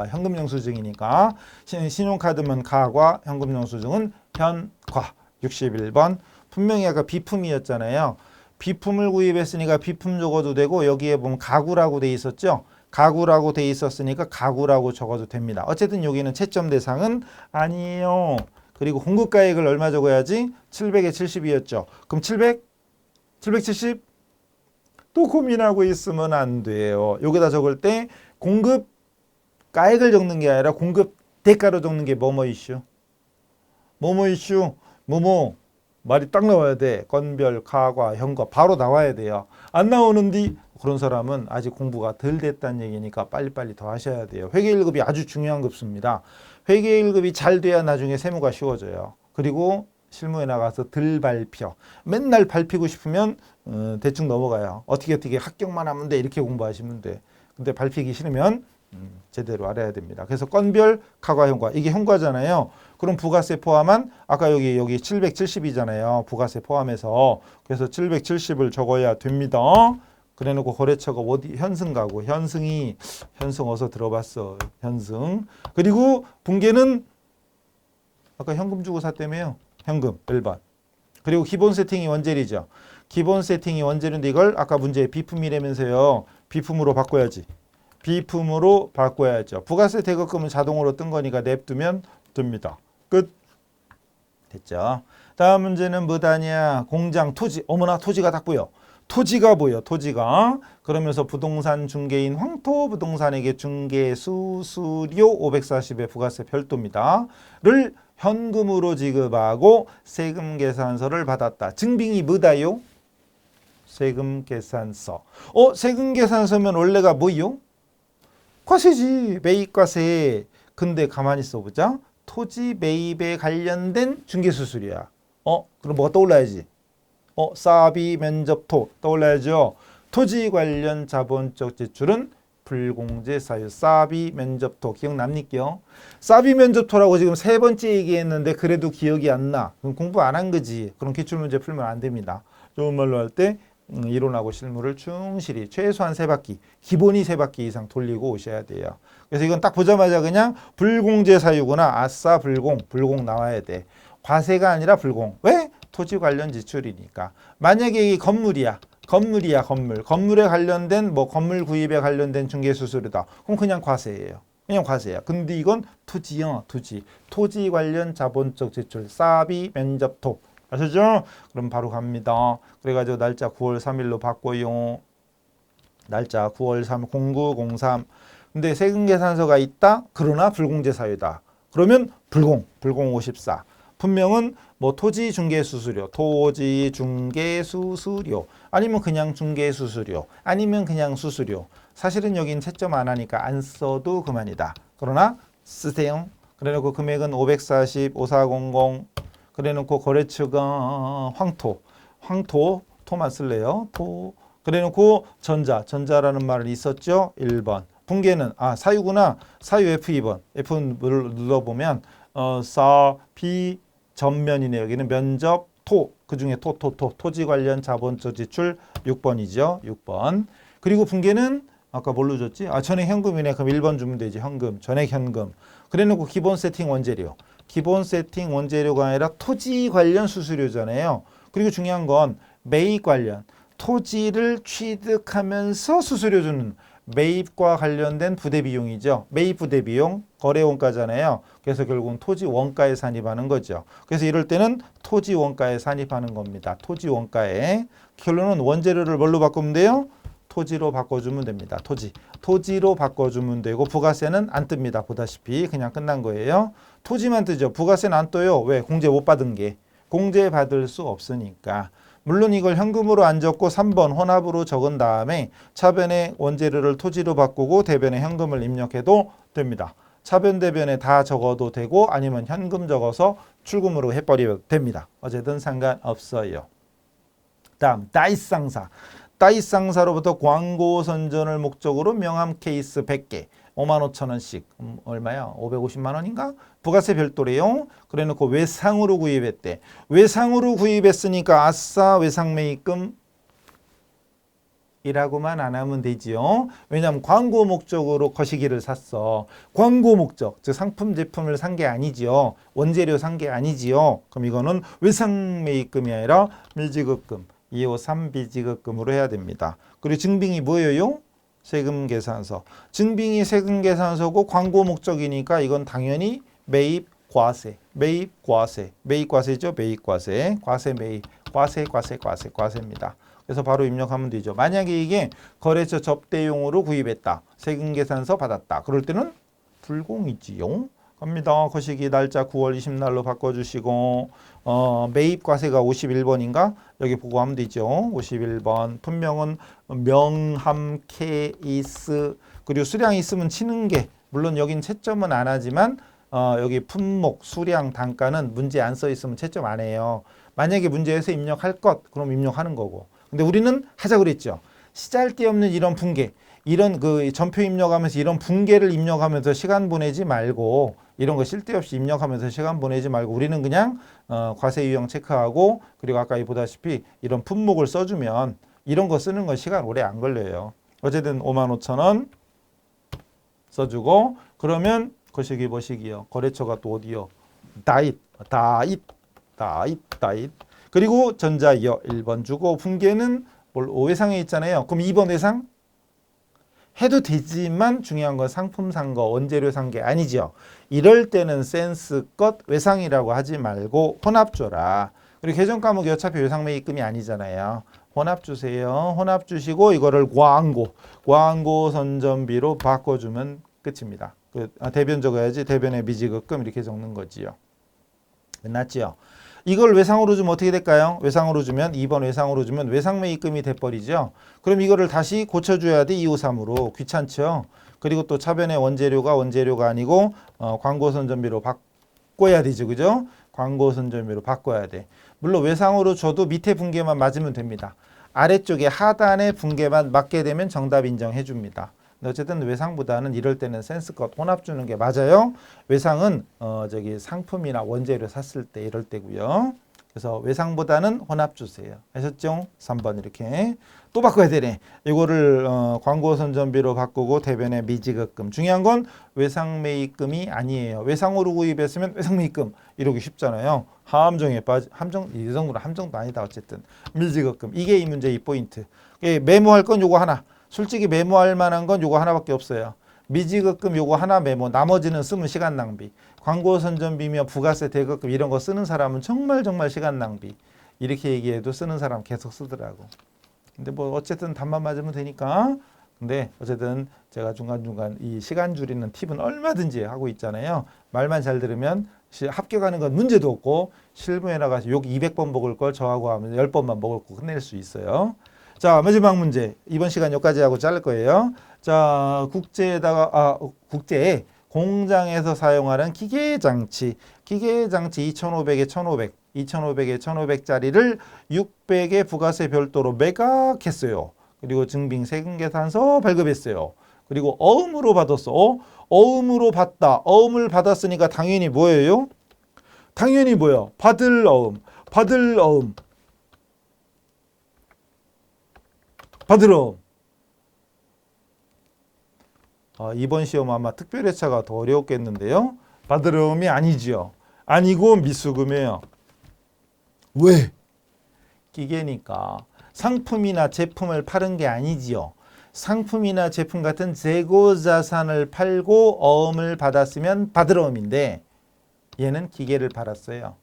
현금 영수증이니까 신용카드면 카과 현금 영수증은 현과 61번 분명히 아까 비품이었잖아요. 비품을 구입했으니까 비품 적어도 되고 여기에 보면 가구라고 돼 있었죠. 가구라고 돼 있었으니까 가구라고 적어도 됩니다. 어쨌든 여기는 채점 대상은 아니에요. 그리고 공급가액을 얼마 적어야지? 700에 70이었죠. 그럼 770? 또 고민하고 있으면 안 돼요. 여기다 적을 때 공급가액을 적는 게 아니라 공급 대가로 적는 게 뭐뭐 이슈? 말이 딱 나와야 돼. 건별, 가과, 현과 바로 나와야 돼요. 안 나오는데 그런 사람은 아직 공부가 덜 됐다는 얘기니까 빨리빨리 더 하셔야 돼요. 회계 1급이 아주 중요한 급수입니다. 회계 1급이 잘 돼야 나중에 세무가 쉬워져요. 그리고 실무에 나가서 덜 밟혀. 맨날 밟히고 싶으면 대충 넘어가요. 어떻게 합격만 하면 돼 이렇게 공부하시면 돼. 근데 밟히기 싫으면 제대로 알아야 됩니다. 그래서 건별, 가과, 현과 이게 현과잖아요. 그럼 부가세 포함한 아까 여기 770이잖아요. 부가세 포함해서 그래서 770을 적어야 됩니다. 그래놓고 거래처가 어디 현승 가고 현승 어서 들어봤어. 현승. 그리고 분계는 아까 현금 주고 샀다며요. 현금 1번. 그리고 기본 세팅이 원젤이죠. 기본 세팅이 원젤인데 이걸 아까 문제에 비품이라면서요. 비품으로 바꿔야지. 비품으로 바꿔야죠. 부가세 대급금은 자동으로 뜬 거니까 냅두면 됩니다. 끝. 됐죠. 다음 문제는 뭐다냐. 공장 토지. 어머나 토지가 닦고요. 토지가 보여. 토지가. 그러면서 부동산 중개인 황토부동산에게 중개 수수료 540의 부가세 별도입니다. 를 현금으로 지급하고 세금 계산서를 받았다. 증빙이 뭐다요? 세금 계산서. 세금 계산서면 원래가 뭐요? 과세지. 매입과세. 근데 가만히 있어보자. 토지 매입에 관련된 중개수수료야. 그럼 뭐가 떠올라야지? 사비, 면접, 토 떠올라야죠. 토지 관련 자본적 지출은 불공제 사유. 사비, 면접, 토 기억납니까? 사비, 면접, 토라고 지금 세 번째 얘기했는데 그래도 기억이 안 나. 그럼 공부 안 한 거지. 그럼 기출문제 풀면 안 됩니다. 좋은 말로 할 때 이론하고 실무를 충실히 최소한 3바퀴, 기본이 3바퀴 이상 돌리고 오셔야 돼요. 그래서 이건 딱 보자마자 그냥 불공제 사유구나. 아싸 불공 나와야 돼. 과세가 아니라 불공. 왜? 토지 관련 지출이니까. 만약에 이 건물이야. 건물에 관련된 건물 구입에 관련된 중개수수료다. 그럼 그냥 과세예요. 그냥 과세야. 근데 이건 토지요. 토지 관련 자본적 지출. 사비, 면접, 토. 아시죠? 그럼 바로 갑니다. 그래가지고 날짜 9월 3일로 바꿔요. 날짜 9월 3일 0903. 근데 세금계산서가 있다. 그러나 불공제 사유다. 그러면 불공 54. 분명은 토지 중개 수수료, 아니면 그냥 중개 수수료, 아니면 그냥 수수료. 사실은 여긴 채점 안 하니까 안 써도 그만이다. 그러나 쓰세요. 그래놓고 금액은 540, 5400. 그래놓고 거래처가 토만 쓸래요. 토. 그래놓고 전자라는 말은 있었죠. 1번. 분계는 사유구나. 사유 F2번. F를 눌러보면 사비 전면이네요. 여기는 면접, 토. 그중에 토지 관련 자본적 지출 6번이죠. 6번. 그리고 분계는 아까 뭘로 줬지? 전액 현금이네. 그럼 1번 주면 되지. 현금. 전액 현금. 그래놓고 기본 세팅 원재료. 기본 세팅 원재료가 아니라 토지 관련 수수료잖아요. 그리고 중요한 건 매입 관련. 토지를 취득하면서 수수료 주는 매입과 관련된 부대비용이죠. 매입 부대비용, 거래원가잖아요. 그래서 결국은 토지 원가에 산입하는 거죠. 그래서 이럴 때는 토지 원가에 산입하는 겁니다. 토지 원가에. 결론은 원재료를 뭘로 바꾸면 돼요? 토지로 바꿔주면 됩니다. 토지로 바꿔주면 되고 부가세는 안 뜹니다. 보다시피 그냥 끝난 거예요. 토지만 뜨죠. 부가세는 안 떠요. 왜? 공제 못 받은 게. 공제 받을 수 없으니까. 물론 이걸 현금으로 안 적고 3번 혼합으로 적은 다음에 차변에 원재료를 토지로 바꾸고 대변에 현금을 입력해도 됩니다. 차변 대변에 다 적어도 되고 아니면 현금 적어서 출금으로 해버려도 됩니다. 어쨌든 상관없어요. 다음 다이상사. 다이상사로부터 광고 선전을 목적으로 명함 케이스 100개 55,000원씩 얼마야? 550만 원인가? 부가세 별도래요. 그래놓고 외상으로 구입했대. 외상으로 구입했으니까 아싸 외상매입금 이라고만 안 하면 되지요. 왜냐하면 광고 목적으로 거시기를 샀어. 광고 목적, 즉 상품 제품을 산 게 아니지요. 원재료 산 게 아니지요. 그럼 이거는 외상매입금이 아니라 미지급금 253 비지급금으로 해야 됩니다. 그리고 증빙이 뭐예요? 세금계산서. 증빙이 세금계산서고 광고 목적이니까 이건 당연히 매입과세. 매입과세죠. 매입과세. 과세 매입. 과세입니다. 그래서 바로 입력하면 되죠. 만약에 이게 거래처 접대용으로 구입했다. 세금계산서 받았다. 그럴 때는 불공이지요. 갑니다. 거시기 날짜 9월 20날로 바꿔주시고 매입과세가 51번인가? 여기 보고 하면 되죠. 51번. 분명은 명함 케이스 그리고 수량 있으면 치는 게 물론 여긴 채점은 안 하지만 여기 품목, 수량, 단가는 문제 안 써 있으면 채점 안 해요. 만약에 문제에서 입력할 것 그럼 입력하는 거고. 근데 우리는 하자 그랬죠. 시잘데없는 이런 분계 이런 그 전표 입력하면서 이런 분계를 입력하면서 시간 보내지 말고 이런 거 쓸데없이 입력하면서 시간 보내지 말고 우리는 그냥 과세 유형 체크하고 그리고 아까 보다시피 이런 품목을 써주면 이런 거 쓰는 건 시간 오래 안 걸려요. 어쨌든 55,000원 써주고 그러면 거시기 뭐시기요? 거래처가 또 어디요? 다잇 그리고 전자이어 1번 주고 분계는 외상에 있잖아요. 그럼 2번 외상? 해도 되지만 중요한 건 상품 산 거, 원재료 산 게 아니죠. 이럴 때는 센스껏 외상이라고 하지 말고 혼합 줘라. 그리고 개정 과목이 어차피 외상매입금이 아니잖아요. 혼합 주세요. 혼합 주시고 이거를 광고 선전비로 바꿔주면 끝입니다. 대변 적어야지. 대변의 미지급금 이렇게 적는 거지요. 끝났지요. 이걸 외상으로 주면 어떻게 될까요? 외상으로 주면 2번 외상으로 주면 외상매입금이 돼버리죠. 그럼 이거를 다시 고쳐줘야 돼. 253으로. 귀찮죠. 그리고 또 차변의 원재료가 아니고 광고선전비로 바꿔야 되죠. 그죠? 광고선전비로 바꿔야 돼. 물론 외상으로 줘도 밑에 분계만 맞으면 됩니다. 아래쪽에 하단의 분계만 맞게 되면 정답 인정해 줍니다. 어쨌든 외상보다는 이럴 때는 센스껏 혼합 주는 게 맞아요. 외상은 상품이나 원재료 샀을 때 이럴 때고요. 그래서 외상보다는 혼합 주세요. 하셨죠? 3번 이렇게. 또 바꿔야 되네. 이거를 광고 선전비로 바꾸고 대변의 미지급금. 중요한 건 외상매입금이 아니에요. 외상으로 구입했으면 외상매입금 이러기 쉽잖아요. 함정에 이 정도는 함정도 아니다. 어쨌든 미지급금. 이게 이 문제의 포인트. 메모할 건 요거 하나. 솔직히 메모할 만한 건 요거 하나밖에 없어요. 미지급금 요거 하나 메모. 나머지는 쓰면 시간 낭비. 광고 선전비며 부가세 대급금 이런 거 쓰는 사람은 정말 시간 낭비. 이렇게 얘기해도 쓰는 사람 계속 쓰더라고. 근데 뭐 어쨌든 답만 맞으면 되니까. 근데 어쨌든 제가 중간중간 이 시간 줄이는 팁은 얼마든지 하고 있잖아요. 말만 잘 들으면 합격하는 건 문제도 없고 실무에 나가서 욕 200번 먹을 걸 저하고 하면 10번만 먹을 거 끝낼 수 있어요. 자, 마지막 문제. 이번 시간 여기까지 하고 자를 거예요. 자, 국제에 공장에서 사용하는 기계장치 2,500에 1,500, 2,500에 1,500짜리를 600에 부가세 별도로 매각했어요. 그리고 증빙 세금계산서 발급했어요. 그리고 어음으로 받았어. 어음으로 받다. 어음을 받았으니까 당연히 뭐예요? 당연히 뭐예요? 받을 어음. 받으러. 이번 시험 아마 특별회차가 더 어려웠겠는데요. 받으러움이 아니지요. 아니고 미수금이에요. 왜? 기계니까. 상품이나 제품을 파는 게 아니지요. 상품이나 제품 같은 재고자산을 팔고 어음을 받았으면 받으러움인데 얘는 기계를 팔았어요.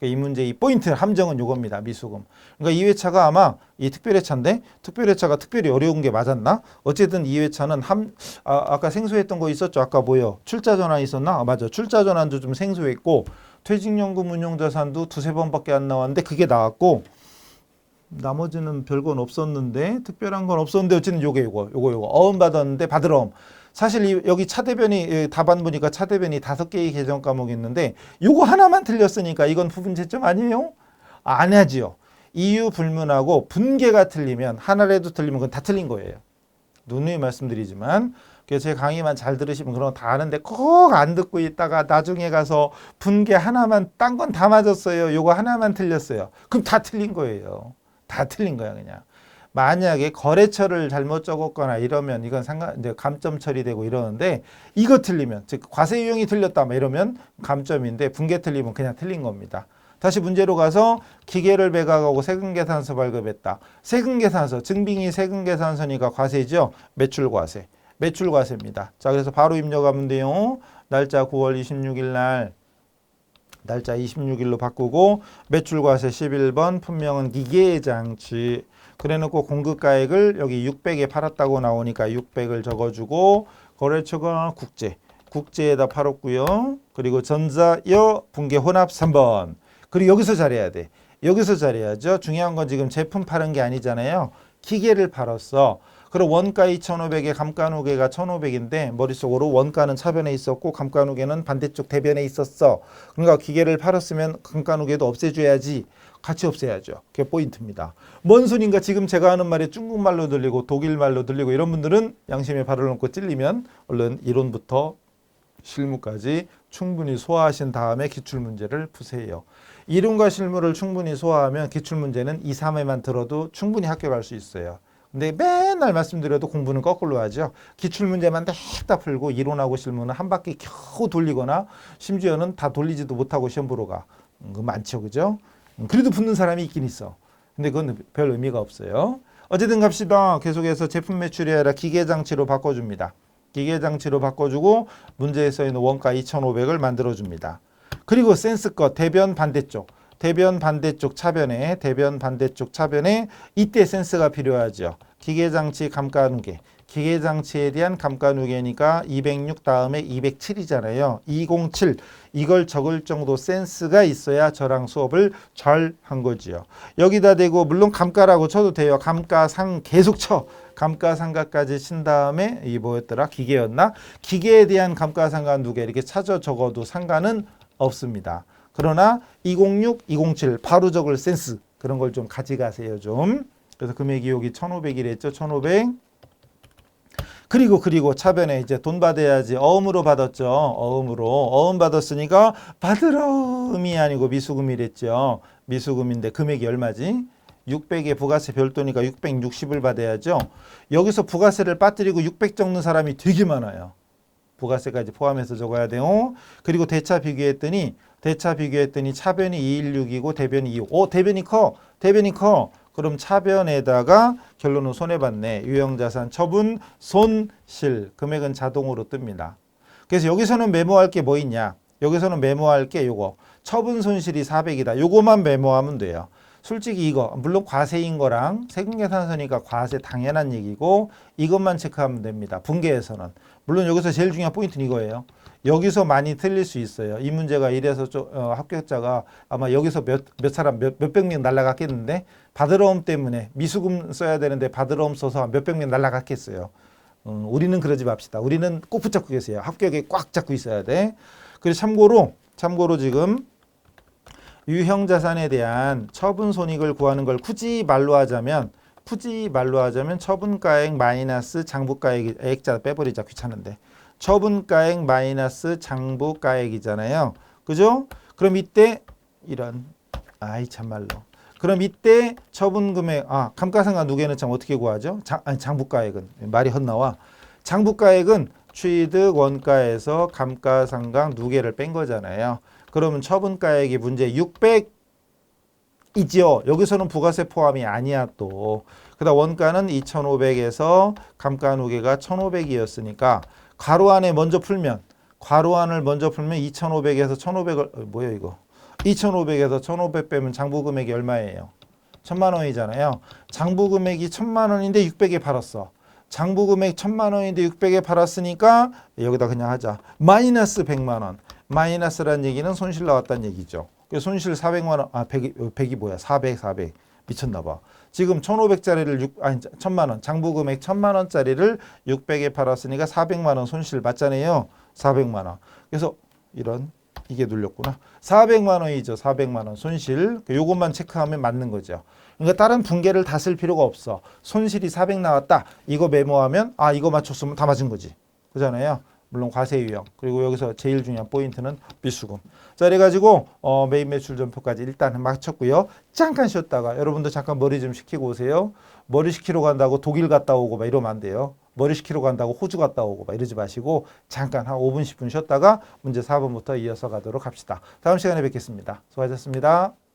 이 문제의 포인트 함정은 이겁니다. 미수금. 그러니까 2회차가 아마 이 특별회차인데 특별회차가 특별히 어려운 게 맞았나? 어쨌든 2회차는 아까 생소했던 거 있었죠. 아까 뭐요? 출자전환 있었나? 맞아. 출자전환도 좀 생소했고 퇴직연금 운용자산도 두세 번밖에 안 나왔는데 그게 나왔고 나머지는 별건 없었는데 특별한 건 없었는데 어쨌든 요거 어음 받았는데 받으러움. 사실 여기 차대변이 답안 보니까 차대변이 5개의 개정 과목이 있는데 요거 하나만 틀렸으니까 이건 부분채점 아니에요? 안 하지요. 이유 불문하고 분계가 틀리면 하나라도 틀리면 그건 다 틀린 거예요. 누누이 말씀드리지만 그래서 제 강의만 잘 들으시면 그런 거 다 아는데 꼭 안 듣고 있다가 나중에 가서 분계 하나만 딴 건 다 맞았어요. 요거 하나만 틀렸어요. 그럼 다 틀린 거예요. 다 틀린 거야 그냥. 만약에 거래처를 잘못 적었거나 이러면 이건 이제 감점 처리되고 이러는데 이거 틀리면 즉 과세 유형이 틀렸다 이러면 감점인데 분계 틀리면 그냥 틀린 겁니다. 다시 문제로 가서 기계를 매각하고 세금계산서 발급했다. 세금계산서 증빙이 세금계산서니까 과세죠. 매출과세입니다. 자, 그래서 바로 입력하면 돼요. 날짜 9월 26일 날 날짜 26일로 바꾸고 매출과세 11번 품명은 기계장치 그래놓고 공급가액을 여기 600에 팔았다고 나오니까 600을 적어주고 거래처가 국제에다 팔았고요. 그리고 전자여 분계 혼합 3번. 그리고 여기서 잘해야 돼. 여기서 잘해야죠. 중요한 건 지금 제품 파는 게 아니잖아요. 기계를 팔았어. 그리고 원가 2,500에 감가누계가 1,500인데 머릿속으로 원가는 차변에 있었고 감가누계는 반대쪽 대변에 있었어. 그러니까 기계를 팔았으면 감가누계도 없애줘야지. 같이 없애야죠. 그게 포인트입니다. 뭔 소린가 지금 제가 하는 말이 중국말로 들리고 독일말로 들리고 이런 분들은 양심에 발을 얹고 찔리면 얼른 이론부터 실무까지 충분히 소화하신 다음에 기출문제를 푸세요. 이론과 실무를 충분히 소화하면 기출문제는 2, 3회만 들어도 충분히 합격할 수 있어요. 근데 맨날 말씀드려도 공부는 거꾸로 하죠. 기출문제만 냅다 풀고 이론하고 실무는 한 바퀴 겨우 돌리거나 심지어는 다 돌리지도 못하고 시험 보러 가. 그거 많죠. 그죠? 그래도 붙는 사람이 있긴 있어. 근데 그건 별 의미가 없어요. 어쨌든 갑시다. 계속해서 제품 매출이 아니라 기계장치로 바꿔줍니다. 기계장치로 바꿔주고 문제에 써있는 원가 2,500을 만들어줍니다. 그리고 센스껏 대변 반대쪽. 대변 반대쪽 차변에 이때 센스가 필요하죠. 기계장치 감가 누계. 기계장치에 대한 감가 누계니까 206 다음에 207이잖아요. 207 이걸 적을 정도 센스가 있어야 저랑 수업을 잘 한 거지요. 여기다 대고 물론 감가라고 쳐도 돼요. 감가상 계속 쳐. 감가상가까지 친 다음에 이 뭐였더라? 기계였나? 기계에 대한 감가상가 누계 이렇게 찾아 적어도 상관은 없습니다. 그러나 206, 207 바로 적을 센스 그런 걸 좀 가져가세요 좀. 그래서 금액이 여기 1,500이랬죠. 1,500. 그리고 차변에 이제 돈 받아야지. 어음으로 받았죠. 어음 받았으니까 받으러음이 아니고 미수금이랬죠. 미수금인데 금액이 얼마지? 600에 부가세 별도니까 660을 받아야죠. 여기서 부가세를 빠뜨리고 600 적는 사람이 되게 많아요. 부가세까지 포함해서 적어야 돼요. 그리고 대차 비교했더니 차변이 216이고 대변이 265. 대변이 커. 그럼 차변에다가 결론은 손해봤네. 유형자산 처분 손실 금액은 자동으로 뜹니다. 그래서 여기서는 메모할 게 뭐 있냐? 여기서는 메모할 게 요거. 처분 손실이 400이다. 요거만 메모하면 돼요. 솔직히 이거 물론 과세인 거랑 세금계산서니까 과세 당연한 얘기고 이것만 체크하면 됩니다. 분계에서는. 물론 여기서 제일 중요한 포인트는 이거예요. 여기서 많이 틀릴 수 있어요. 이 문제가 이래서 합격자가 아마 여기서 몇백 명 날라갔겠는데 받으러움 때문에 미수금 써야 되는데 받으러움 써서 몇백 명 날라갔겠어요. 우리는 그러지 맙시다. 우리는 꼭 붙잡고 계세요. 합격에 꽉 잡고 있어야 돼. 그래서 참고로 지금 유형자산에 대한 처분 손익을 구하는 걸 굳이 말로 하자면 처분가액 마이너스 장부가액 액자 빼버리자 귀찮은데 처분가액 마이너스 장부가액이잖아요. 그죠? 그럼 이때 그럼 이때 처분금액 감가상각 누계는 참 어떻게 구하죠? 장부가액은 말이 헛나와. 장부가액은 취득 원가에서 감가상각 누계를 뺀 거잖아요. 그러면 처분가액이 문제 600이지요. 여기서는 부가세 포함이 아니야 또. 그다음 원가는 2,500에서 감가 누계가 1,500이었으니까 괄호안을 먼저 풀면 2,500에서 1,500을 뭐야 이거? 2,500에서 1,500 빼면 장부금액이 얼마예요? 1,000만 원이잖아요. 장부금액이 1,000만 원인데 600에 팔았어. 장부금액 1,000만 원인데 600에 팔았으니까 여기다 그냥 하자. 마이너스 100만 원. 마이너스란 얘기는 손실 나왔다는 얘기죠. 그래서 손실 400만 원, 100이 뭐야? 400. 미쳤나 봐. 지금 1,500짜리를 1,000만 원, 장부금액 1,000만 원짜리를 600에 팔았으니까 400만 원 손실 맞잖아요. 400만 원. 그래서 이게 눌렸구나. 400만 원이죠. 400만 원 손실. 요것만 체크하면 맞는 거죠. 그러니까 다른 분계를 다 쓸 필요가 없어. 손실이 400 나왔다. 이거 메모하면 이거 맞췄으면 다 맞은 거지. 그잖아요. 물론 과세 유형. 그리고 여기서 제일 중요한 포인트는 미수금. 자, 그래가지고 매입 매출 전표까지 일단 마쳤고요. 잠깐 쉬었다가 여러분들 잠깐 머리 좀 식히고 오세요. 머리 식히러 간다고 독일 갔다 오고 막 이러면 안 돼요. 머리 식히러 간다고 호주 갔다 오고 막 이러지 마시고 잠깐 한 5분 10분 쉬었다가 문제 4번부터 이어서 가도록 합시다. 다음 시간에 뵙겠습니다. 수고하셨습니다.